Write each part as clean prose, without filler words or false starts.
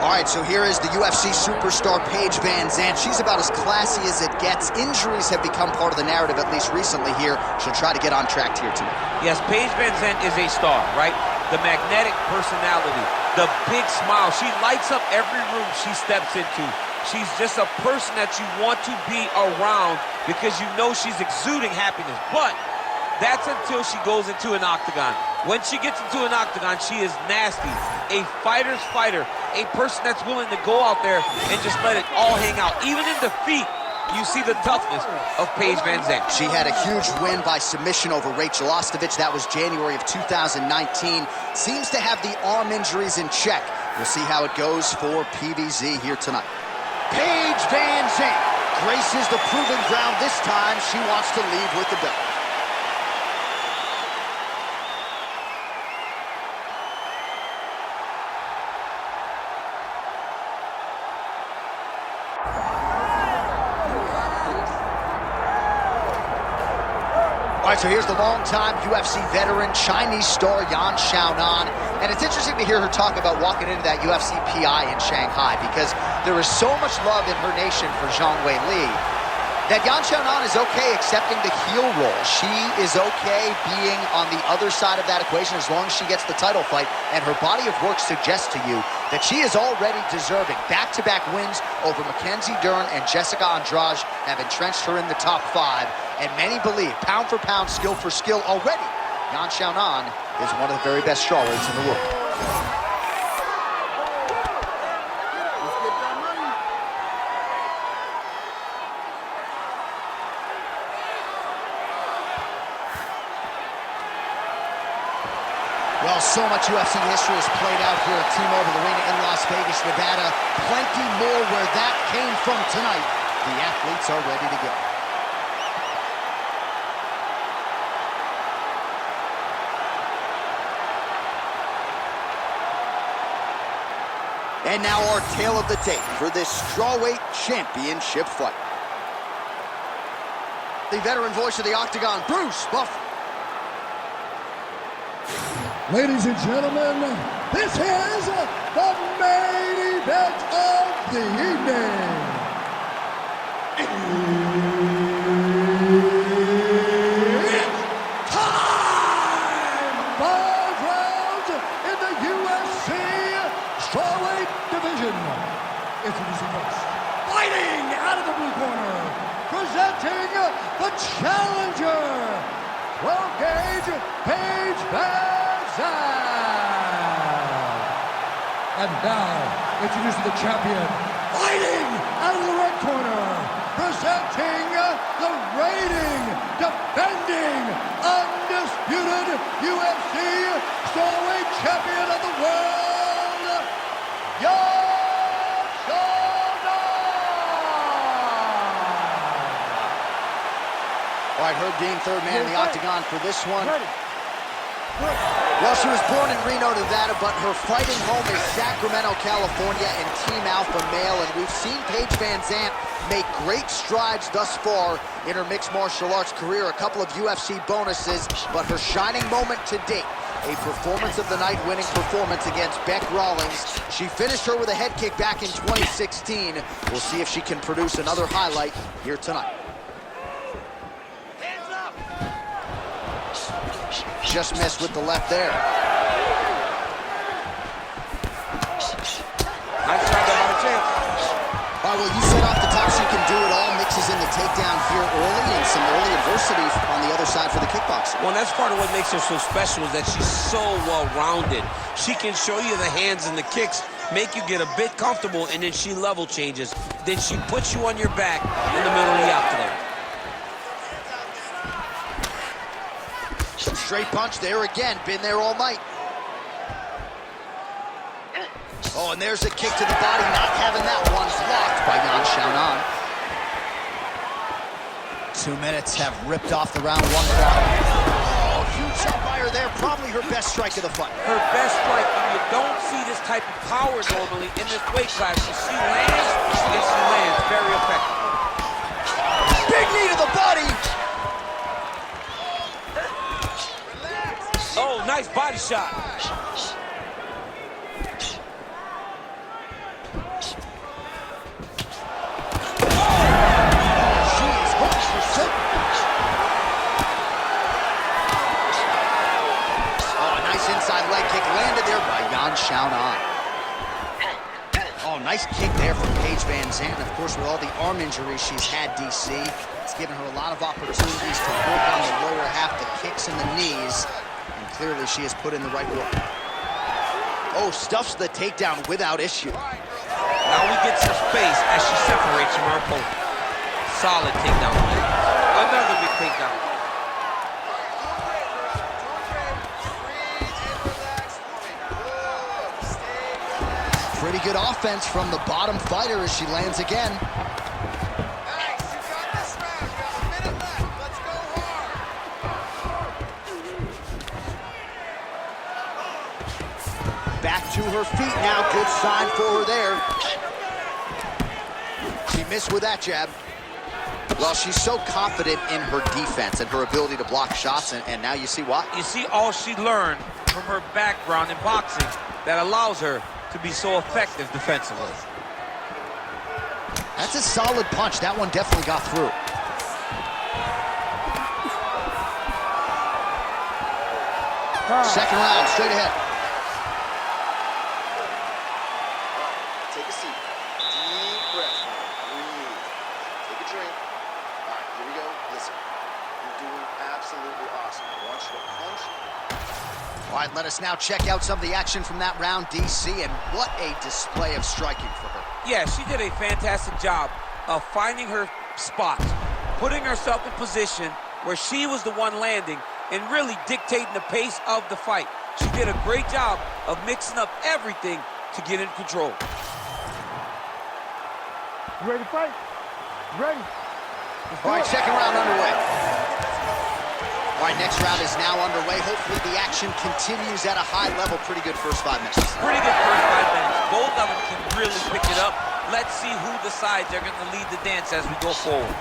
All right, so here is the UFC superstar Paige VanZant. She's about as classy as it gets. Injuries have become part of the narrative, at least recently here. She'll try to get on track here tonight. Yes, Paige VanZant is a star, right? The magnetic personality, the big smile. She lights up every room she steps into. She's just a person that you want to be around because you know she's exuding happiness. But that's until she goes into an octagon. When she gets into an octagon, she is nasty. A fighter's fighter. A person that's willing to go out there and just let it all hang out. Even in defeat, you see the toughness of Paige VanZant. She had a huge win by submission over Rachel Ostovich. That was January of 2019. Seems to have the arm injuries in check. We'll see how it goes for PVZ here tonight. Paige VanZant graces the proven ground. This time, she wants to leave with the belt. All right, so here's the longtime UFC veteran, Chinese star Xiaonan. And it's interesting to hear her talk about walking into that UFC PI in Shanghai because there is so much love in her nation for Zhang Weili that Xiaonan is okay accepting the heel role. She is okay being on the other side of that equation as long as she gets the title fight. And her body of work suggests to you that she is already deserving. Back-to-back wins over Mackenzie Dern and Jessica Andrade have entrenched her in the top 5. And many believe, pound for pound, skill for skill, already, Xiaonan is one of the very best strawweights in the world. Well, so much UFC history has played out here at T-Mobile Arena in Las Vegas, Nevada. Plenty more where that came from tonight. The athletes are ready to go. And now our tale of the tape for this strawweight championship fight. The veteran voice of the Octagon, Bruce Buffer. Ladies and gentlemen, this is the main event of the evening. It's time! 5 rounds in the UFC strawweight division. Introducing first, fighting out of the blue corner, presenting the challenger, 12-gauge Paige VanZant. And now, introducing the champion, fighting out of the red corner, presenting the reigning, defending, undisputed UFC strawweight champion of the world, Xiaonan. All right, Herb Dean, third man in the octagon for this one. Well, she was born in Reno, Nevada, but her fighting home is Sacramento, California, and Team Alpha Male. And we've seen Paige VanZant make great strides thus far in her mixed martial arts career. A couple of UFC bonuses, but her shining moment to date, a performance of the night winning performance against Bec Rawlings. She finished her with a head kick back in 2016. We'll see if she can produce another highlight here tonight. Just missed with the left there. Nice try to have a chance. All right, well, you said off the top she can do it all. Mixes in the takedown here early and some early adversity on the other side for the kickboxing. Well, that's part of what makes her so special is that she's so well-rounded. She can show you the hands and the kicks, make you get a bit comfortable, and then she level changes. Then she puts you on your back in the middle of the octagon. Straight punch there again. Been there all night. Oh, and there's a kick to the body. Not having that one blocked by Xiaonan. 2 minutes have ripped off the round 1 clock. Oh, huge shot by her there. Probably her best strike of the fight. Her best strike, and you don't see this type of power normally in this weight class. She lands, and she lands very effectively. Big knee to the body. Oh, nice body shot. Xiaonan. Oh, nice kick there from Paige VanZant. Of course, with all the arm injuries she's had, DC, it's given her a lot of opportunities to work on the lower half, the kicks and the knees. And clearly, she has put in the right work. Oh, stuffs the takedown without issue. Now we get some space as she separates from her opponent. Solid takedown. Another big takedown. Pretty good offense from the bottom fighter as she lands again. Back to her feet now. Good sign for her there. She missed with that jab. Well, she's so confident in her defense and her ability to block shots, and now you see why. You see all she learned from her background in boxing that allows her to be so effective defensively. That's a solid punch. That one definitely got through. Second round, straight ahead. Take a seat. Deep breath. Breathe. Take a drink. All right, here we go. Listen, you're doing absolutely awesome. I want you to punch. All right, let us now check out some of the action from that round, DC, and what a display of striking for her. Yeah, she did a fantastic job of finding her spots, putting herself in position where she was the one landing and really dictating the pace of the fight. She did a great job of mixing up everything to get in control. You ready to fight? Ready? All right, second round underway. All right, next round is now underway. Hopefully the action continues at a high level. Pretty good first 5 minutes. Pretty good first 5 minutes. Both of them can really pick it up. Let's see who decides they're going to lead the dance as we go forward.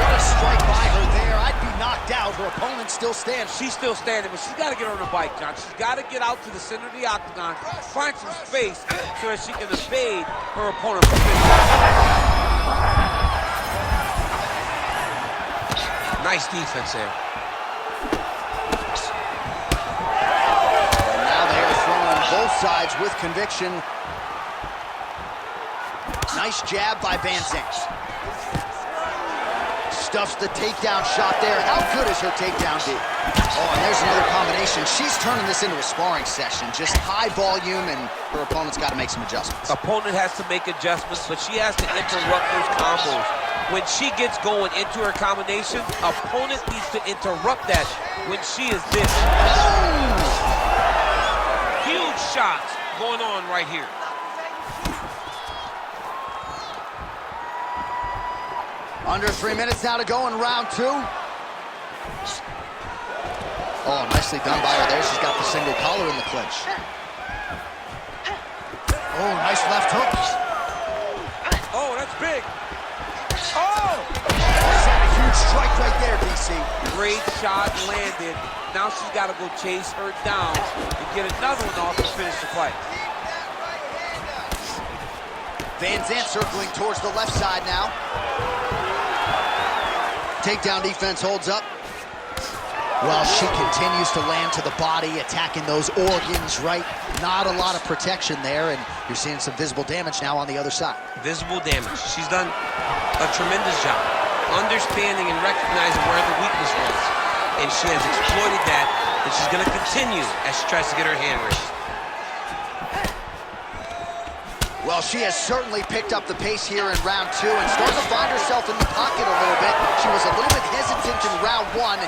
What a strike by her there. I'd be knocked out. Her opponent still stands. She's still standing, but she's got to get on her bike, John. She's got to get out to the center of the octagon, find some space so that she can evade her opponent from finishing. Nice defense there. And now they are throwing both sides with conviction. Nice jab by VanZant. Stuffs the takedown shot there. How good is her takedown D? Oh, and there's another combination. She's turning this into a sparring session. Just high volume, and her opponent's got to make some adjustments. Opponent has to make adjustments, but she has to interrupt those combos. When she gets going into her combination, opponent needs to interrupt that when she is this. Huge shots going on right here. Under 3 minutes now to go in round 2. Oh, nicely done by her there. She's got the single collar in the clinch. Oh, nice left hook. Oh, that's big. Oh! That's a huge strike right there, DC. Great shot landed. Now she's got to go chase her down and get another one off to finish the fight. VanZant circling towards the left side now. Takedown defense holds up. Well, she continues to land to the body, attacking those organs, right? Not a lot of protection there, and you're seeing some visible damage now on the other side. Visible damage. She's done a tremendous job understanding and recognizing where the weakness was. And she has exploited that, and she's going to continue as she tries to get her hand raised. Well, she has certainly picked up the pace here in round 2 and starting to find herself in the pocket a little bit. She was a little bit hesitant in round 1.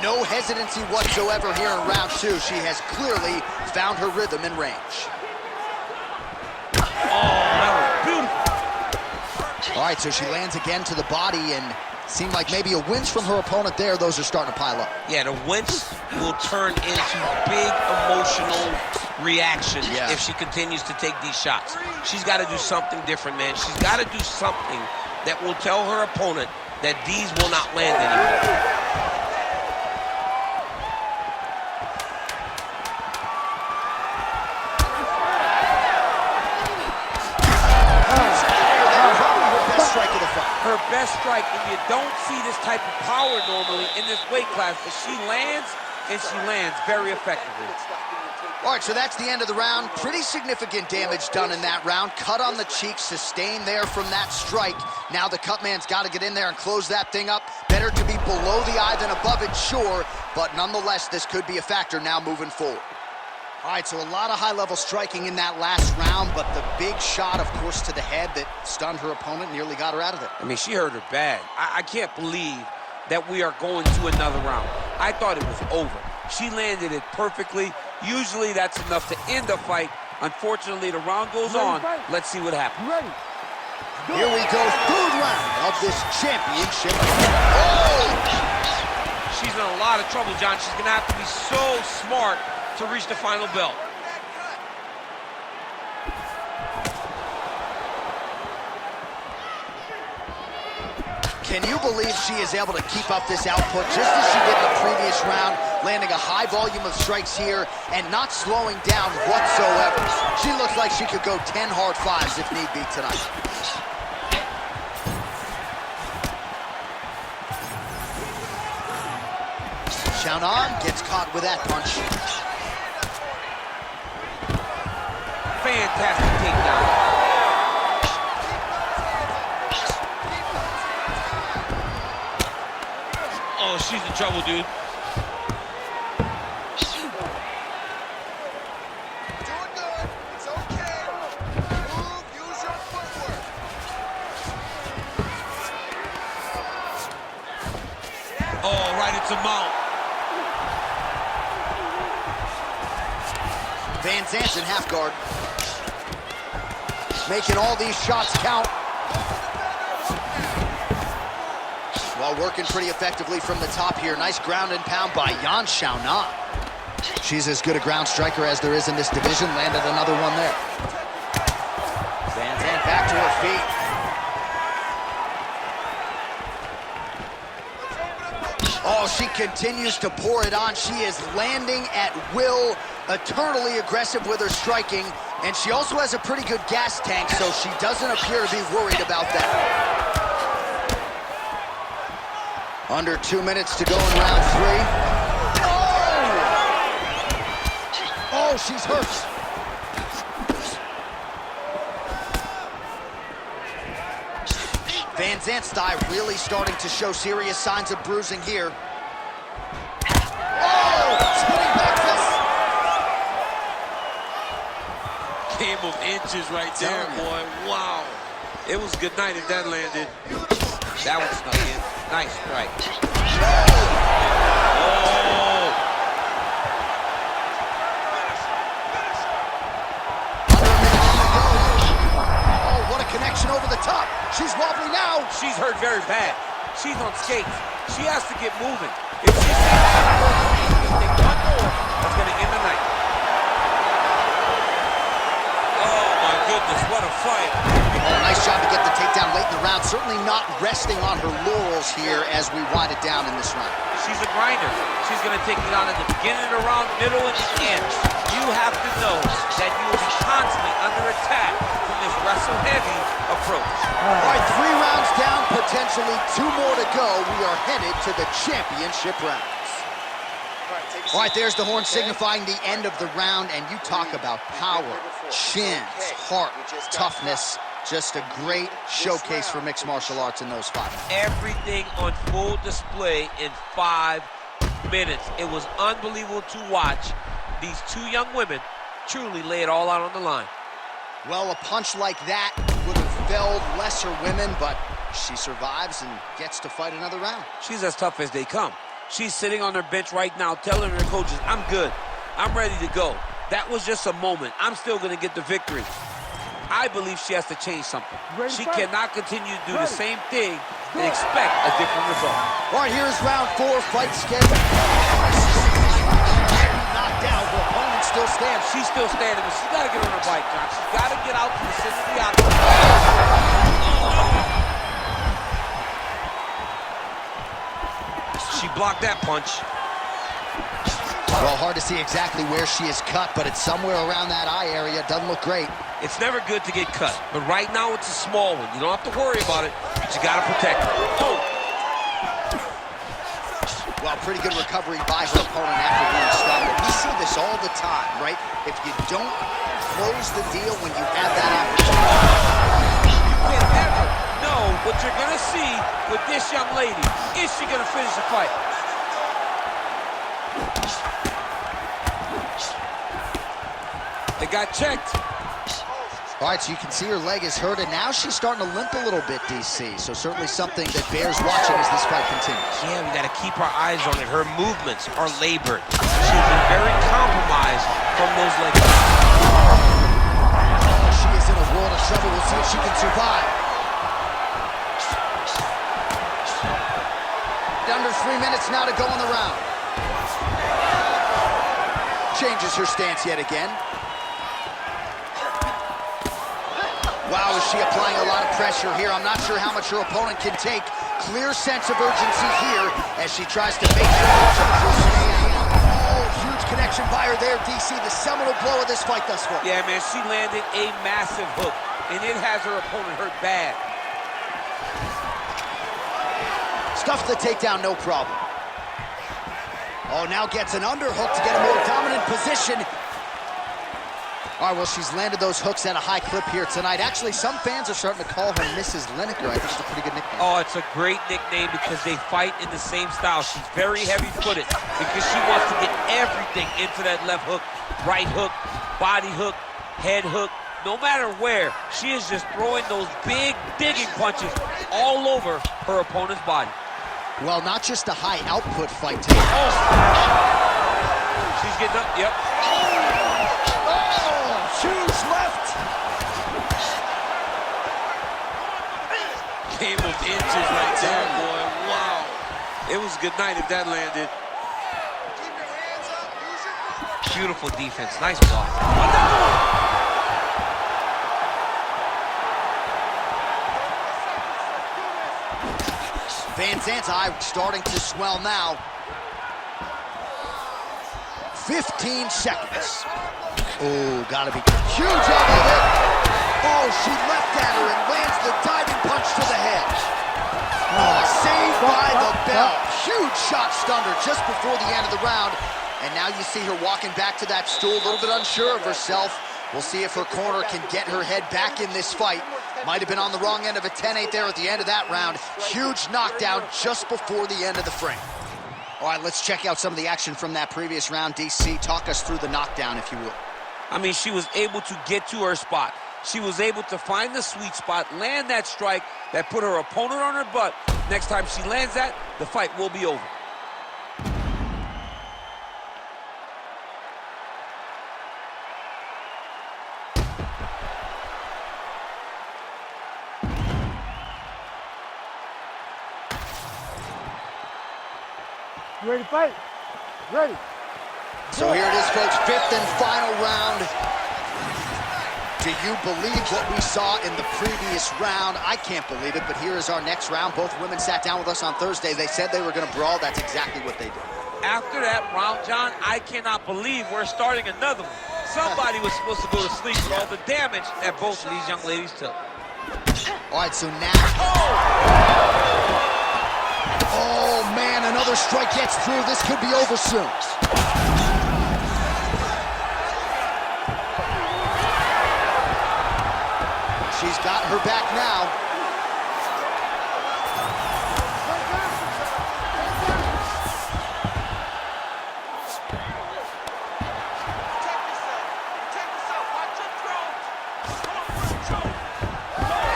No hesitancy whatsoever here in round 2. She has clearly found her rhythm and range. Oh, that was beautiful. All right, so she lands again to the body, and seemed like maybe a winch from her opponent there. Those are starting to pile up. Yeah, the winch will turn into big emotional reaction if she continues to take these shots. She's got to do something different, man. She's got to do something that will tell her opponent that these will not land anymore. Her best strike, and you don't see this type of power normally in this weight class, but she lands and she lands very effectively. All right, so that's the end of the round. Pretty significant damage done in that round. Cut on the cheek, sustained there from that strike. Now the cut man's got to get in there and close that thing up. Better to be below the eye than above it, sure, but nonetheless, this could be a factor now moving forward. All right, so a lot of high-level striking in that last round, but the big shot, of course, to the head that stunned her opponent, nearly got her out of it. I mean, she hurt her bad. I can't believe that we are going to another round. I thought it was over. She landed it perfectly. Usually that's enough to end a fight. Unfortunately, the round goes on. Let's see what happens. Ready. Here we go, third round of this championship. Oh! She's in a lot of trouble, John. She's going to have to be so smart to reach the final belt. Can you believe she is able to keep up this output just as she did in the previous round, landing a high volume of strikes here and not slowing down whatsoever? She looks like she could go 10 hard fives if need be tonight. Xiaonan gets caught with that punch. Fantastic takedown. Oh, she's in trouble, dude. Doing good. It's okay. Move, use your footwork. Oh, right into mount. VanZant in half guard. Making all these shots count. Well, working pretty effectively from the top here. Nice ground and pound by Xiaonan. She's as good a ground striker as there is in this division. Landed another one there. VanZant back to her feet. Oh, she continues to pour it on. She is landing at will, eternally aggressive with her striking, and she also has a pretty good gas tank, so she doesn't appear to be worried about that. Under 2 minutes to go in round 3. Oh! Oh, she's hurt. VanZant's thigh really starting to show serious signs of bruising here. Oh! Spinning back fist. Game of inches right there, boy. Wow. It was good night if that landed. That one snuck in. Nice strike. Oh! Oh, what a connection over the top. She's wobbly now. She's hurt very bad. She's on skates. She has to get moving. If she stays one more, that's going to end the night. Oh, my goodness, what a fight. Oh, nice job to get the takedown late in the round. Certainly not resting on her laurels here as we wind it down in this round. She's a grinder. She's going to take it on at the beginning of the round, middle, and the end. You have to know that you will be constantly under attack from this wrestle-heavy approach. All right, 3 rounds down, potentially 2 more to go. We are headed to the championship rounds. All right, there's the horn signifying the end of the round, and you talk about power, chins, heart, toughness. Just a great showcase for mixed martial arts in those 5 minutes. Everything on full display in 5 minutes. It was unbelievable to watch these 2 young women truly lay it all out on the line. Well, a punch like that would have felled lesser women, but she survives and gets to fight another round. She's as tough as they come. She's sitting on her bench right now telling her coaches, I'm good. I'm ready to go. That was just a moment. I'm still going to get the victory. I believe she has to change something. She cannot continue to do the same thing and expect a different result. All right, here's round 4, fight schedule. Knocked down, her opponent still stands. She's still standing, but she's got to get on her bike, John. She's got to get out to the center of the octagon. She blocked that punch. Well, hard to see exactly where she is cut, but it's somewhere around that eye area. Doesn't look great. It's never good to get cut, but right now it's a small one. You don't have to worry about it, but you got to protect it. Oh! Well, pretty good recovery by her opponent after being stopped. We see this all the time, right? If you don't close the deal when you have that opportunity. You can never know what you're going to see with this young lady. Is she going to finish the fight? They got checked. All right, so you can see her leg is hurt, and now she's starting to limp a little bit, DC. So certainly something that bears watching as this fight continues. Yeah, we got to keep our eyes on it. Her movements are labored. She's been very compromised from those leg kicks. She is in a world of trouble. We'll see if she can survive. Under 3 minutes now to go in the round. Changes her stance yet again. Wow, is she applying a lot of pressure here? I'm not sure how much her opponent can take. Clear sense of urgency here as she tries to make sure Oh, huge connection by her there, DC. The seminal blow of this fight thus far. Yeah, man, she landed a massive hook, and it has her opponent hurt bad. Stuffs the takedown, no problem. Oh, now gets an underhook to get a more dominant position. All right, well, she's landed those hooks at a high clip here tonight. Actually, some fans are starting to call her Mrs. Lineker. I think it's a pretty good nickname. Oh, it's a great nickname because they fight in the same style. She's very heavy-footed because she wants to get everything into that left hook, right hook, body hook, head hook. No matter where, she is just throwing those big digging punches all over her opponent's body. Well, not just a high output fight tonight. Oh, she's getting up, yep. Huge left. Game of inches right there, boy. Wow. It was good night if that landed. Beautiful defense. Nice block. VanZant's eye starting to swell now. 15 seconds. Oh, gotta be huge elbow there. Oh, she left at her and lands the diving punch to the head. Oh, saved by the bell. Huge shot stunned her just before the end of the round. And now you see her walking back to that stool, a little bit unsure of herself. We'll see if her corner can get her head back in this fight. Might have been on the wrong end of a 10-8 there at the end of that round. Huge knockdown just before the end of the frame. All right, let's check out some of the action from that previous round. DC, talk us through the knockdown, if you will. I mean, she was able to get to her spot. She was able to find the sweet spot, land that strike that put her opponent on her butt. Next time she lands that, the fight will be over. You ready to fight? Ready. So here it is, folks, fifth and final round. Do you believe what we saw in the previous round? I can't believe it, but here is our next round. Both women sat down with us on Thursday. They said they were going to brawl. That's exactly what they did. After that round, John, I cannot believe we're starting another one. Somebody was supposed to go to sleep with all the damage that both of these young ladies took. All right, so now... Oh, man, another strike gets through. This could be over soon. She's got her back now.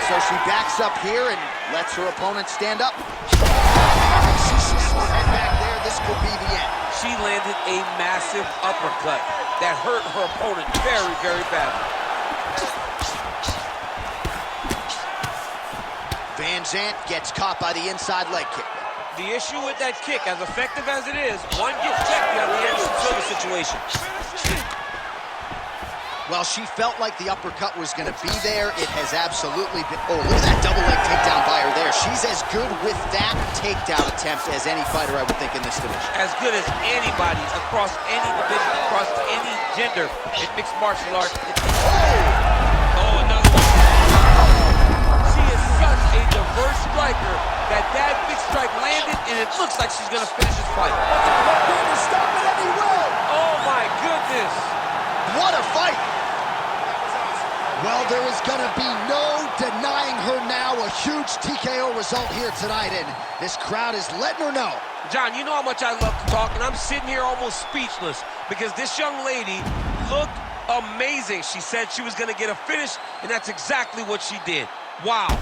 So she backs up here and lets her opponent stand up. Head back there, this could be the end. She landed a massive uppercut that hurt her opponent very, very badly. VanZant gets caught by the inside leg kick. The issue with that kick, as effective as it is, one gets checked, the other Anderson Silva situation. Well, she felt like the uppercut was going to be there. It has absolutely been... Oh, look at that double leg takedown by her there. She's as good with that takedown attempt as any fighter, I would think, in this division. As good as anybody across any division, across any gender in mixed martial arts. Oh, another one. She is such a diverse striker that big strike landed, and it looks like she's going to finish this fight. To stop it, and he will. Oh, my goodness. What a fight. Well, there is going to be no denying her now. A huge TKO result here tonight, and this crowd is letting her know. John, you know how much I love to talk, and I'm sitting here almost speechless because this young lady looked amazing. She said she was going to get a finish, and that's exactly what she did. Wow.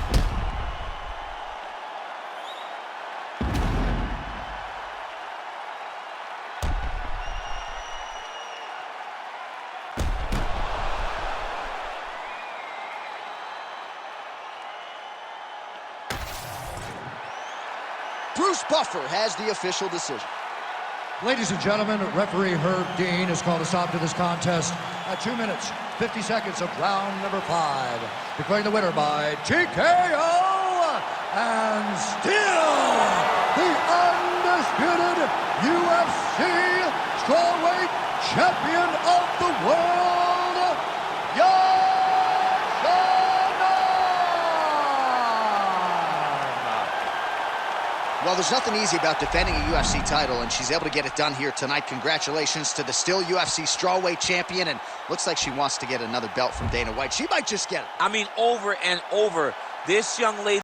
Bruce Buffer has the official decision. Ladies and gentlemen, referee Herb Dean has called a stop to this contest at 2 minutes, 50 seconds of round number 5. Declaring the winner by TKO, and still the undisputed UFC strawweight champion of the world, Xiaonan. Well, there's nothing easy about defending a UFC title, and she's able to get it done here tonight. Congratulations to the still UFC strawweight champion, and looks like she wants to get another belt from Dana White. She might just get it. I mean, over and over, this young lady